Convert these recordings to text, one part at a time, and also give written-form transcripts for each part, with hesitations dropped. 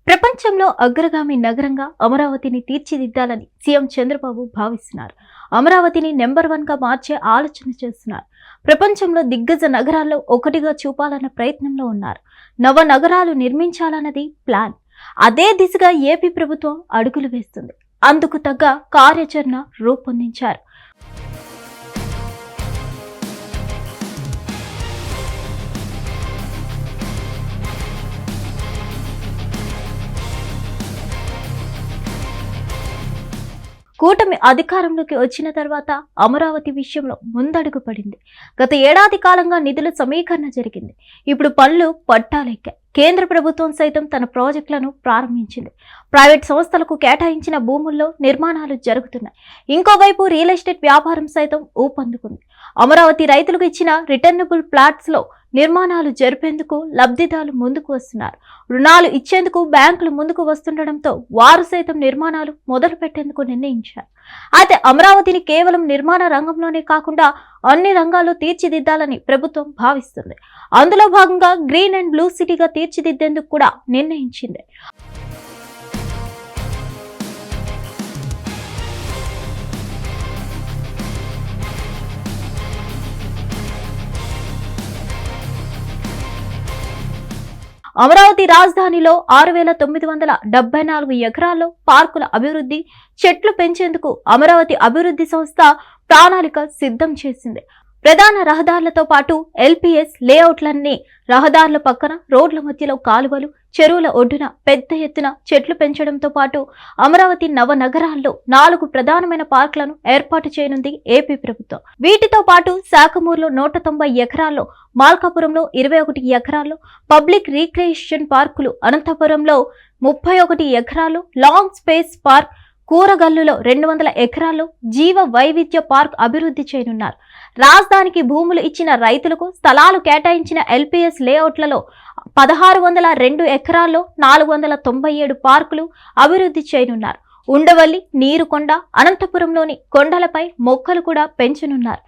ప్రపంచంలో అగ్రగామి నగరంగా అమరావతిని తీర్చిదిద్దాలని సీఎం చంద్రబాబు భావిస్తున్నారు. అమరావతిని నెంబర్ 1 గా మార్చే ఆలోచన చేస్తున్నారు. ప్రపంచంలో దిగ్గజ నగరాల్లో ఒకటిగా చూపాలన్న ప్రయత్నంలో ఉన్నారు. నవ నగరాలు నిర్మించాలన్నది ప్లాన్. అదే దిశగా ఏపీ ప్రభుత్వం అడుగులు వేస్తుంది. అందుకు తగ్గ కార్యాచరణ రూపొందించారు. కూటమి అధికారంలోకి వచ్చిన తర్వాత అమరావతి విషయంలో ముందడుగు పడింది. గత ఏడాది కాలంగా నిధుల సమీకరణ జరిగింది. ఇప్పుడు పనులు పట్టాలెక్కాయి. కేంద్ర ప్రభుత్వం సైతం తన ప్రాజెక్టులను ప్రారంభించింది. ప్రైవేట్ సంస్థలకు కేటాయించిన భూముల్లో నిర్మాణాలు జరుగుతున్నాయి. ఇంకోవైపు రియల్ ఎస్టేట్ వ్యాపారం సైతం ఊపందుకుంది. అమరావతి రైతులకు ఇచ్చిన రిటర్నబుల్ ప్లాట్స్ లో నిర్మాణాలు జరిపేందుకు లబ్ధిదారులు ముందుకు వస్తున్నారు. రుణాలు ఇచ్చేందుకు బ్యాంకులు ముందుకు వస్తుండటంతో వారు సైతం నిర్మాణాలు మొదలు పెట్టేందుకు నిర్ణయించారు. అయితే అమరావతిని కేవలం నిర్మాణ రంగంలోనే కాకుండా అన్ని రంగాల్లో తీర్చిదిద్దాలని ప్రభుత్వం భావిస్తుంది. అందులో భాగంగా గ్రీన్ అండ్ బ్లూ సిటీగా తీర్చిదిద్దేందుకు కూడా నిర్ణయించింది. అమరావతి రాజధానిలో 6,974 ఎకరాల్లో పార్కుల అభివృద్ధి, చెట్లు పెంచేందుకు అమరావతి అభివృద్ధి సంస్థ ప్రణాళిక సిద్ధం చేసింది. ప్రధాన రహదారులతో పాటు ఎల్పీఎస్ లేఅవుట్లన్నీ రహదారుల పక్కన, రోడ్ల మధ్యలో కాలువలు, చెరువుల ఒడ్డున పెద్ద ఎత్తున చెట్లు పెంచడంతో పాటు అమరావతి నవ నగరాల్లో 4 ప్రధానమైన పార్కులను ఏర్పాటు చేయనుంది ఏపీ ప్రభుత్వం. వీటితో పాటు శాఖమూరులో 190 ఎకరాల్లో, మార్కాపురంలో 21 ఎకరాల్లో పబ్లిక్ రీక్రియేషన్ పార్కులు, అనంతపురంలో 31 ఎకరాలు, లాంగ్ స్పేస్ పార్క్, కూరగల్లులో 200 ఎకరాల్లో జీవ వైవిధ్య పార్క్ అభివృద్ధి చేయనున్నారు. రాజధానికి భూములు ఇచ్చిన రైతులకు స్థలాలు కేటాయించిన ఎల్పీఎస్ లేఅవుట్లలో 1602 ఎకరాల్లో 497 పార్కులు అభివృద్ధి చేయనున్నారు. ఉండవల్లి, నీరుకొండ, అనంతపురంలోని కొండలపై మొక్కలు కూడా పెంచనున్నారు.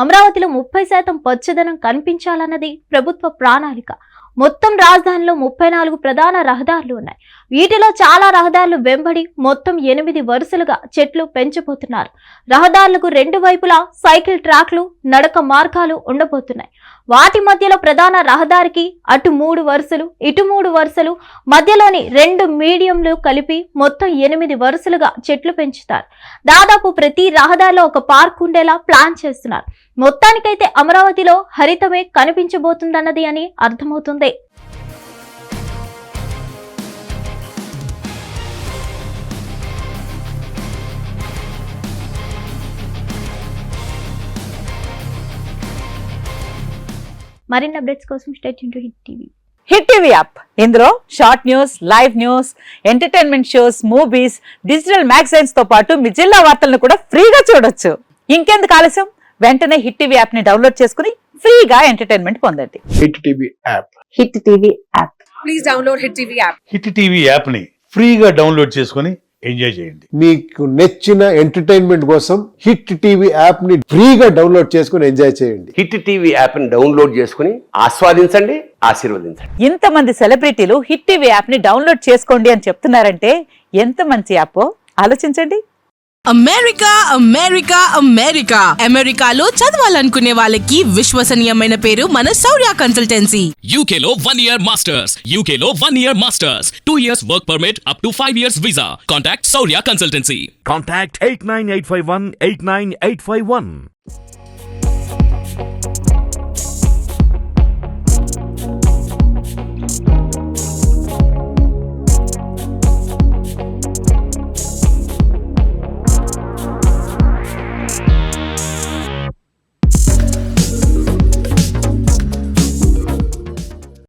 అమరావతిలో 30% పచ్చదనం కనిపించాలన్నది ప్రభుత్వ ప్రణాళిక. మొత్తం రాజధానిలో 34 ప్రధాన రహదారులు ఉన్నాయి. వీటిలో చాలా రహదారులు వెంబడి మొత్తం 8 వరుసలుగా చెట్లు పెంచబోతున్నారు. రహదారులకు 2 వైపులా సైకిల్ ట్రాక్లు, నడక మార్గాలు ఉండబోతున్నాయి. వాటి మధ్యలో ప్రధాన రహదారికి అటు 3 వరుసలు, ఇటు 3 వరుసలు, మధ్యలోని 2 మీడియంలు కలిపి మొత్తం 8 వరుసలుగా చెట్లు పెంచుతారు. దాదాపు ప్రతి రహదారిలో ఒక పార్క్ ఉండేలా ప్లాన్ చేస్తున్నారు. మొత్తానికైతే అమరావతిలో హరితమే కనిపించబోతుందన్నది అని అర్థమవుతుంది. మరిన్ని అప్డేట్స్ కోసం stay tune to hit TV. Hit TV app, ఇందులో short news, live news, entertainment shows, movies, digital magazines తో పాటు మీ జిల్లా వార్తలను కూడా ఫ్రీగా చూడొచ్చు. ఇంకెందుకు ఆలస్యం, వెంటనే హిట్ టీవీ యాప్ ని డౌన్లోడ్ చేసుకుని ఫ్రీగా ఎంటర్టైన్మెంట్ పొందండి. Hit TV app. Hit TV app. Please download hit TV app. Hit TV app ని ఫ్రీగా డౌన్లోడ్ చేసుకుని ఎంజాయ్ చేయండి. మీకు నచ్చిన ఎంటర్టైన్మెంట్ కోసం హిట్ టీవీ యాప్ ని ఫ్రీగా డౌన్లోడ్ చేసుకుని ఎంజాయ్ చేయండి. హిట్ టీవీ యాప్ ని డౌన్లోడ్ చేసుకుని ఆస్వాదించండి, ఆశీర్వదించండి. ఇంతమంది సెలబ్రిటీలు హిట్ టీవీ యాప్ ని డౌన్లోడ్ చేసుకోండి అని చెప్తున్నారంటే ఎంత మంచి యాప్ ఆలోచించండి. అమెరికా అమెరికా అమెరికా అమెరికాలో చదవాలనుకునే వాళ్ళకి విశ్వసనీయమైన పేరు మన శౌర్య కన్సల్టెన్సీ. UK లో 1 year masters, UK లో 1 year masters, 2 years work permit up to 5 years visa. Contact Saurya Consultancy. Contact 89851 89851.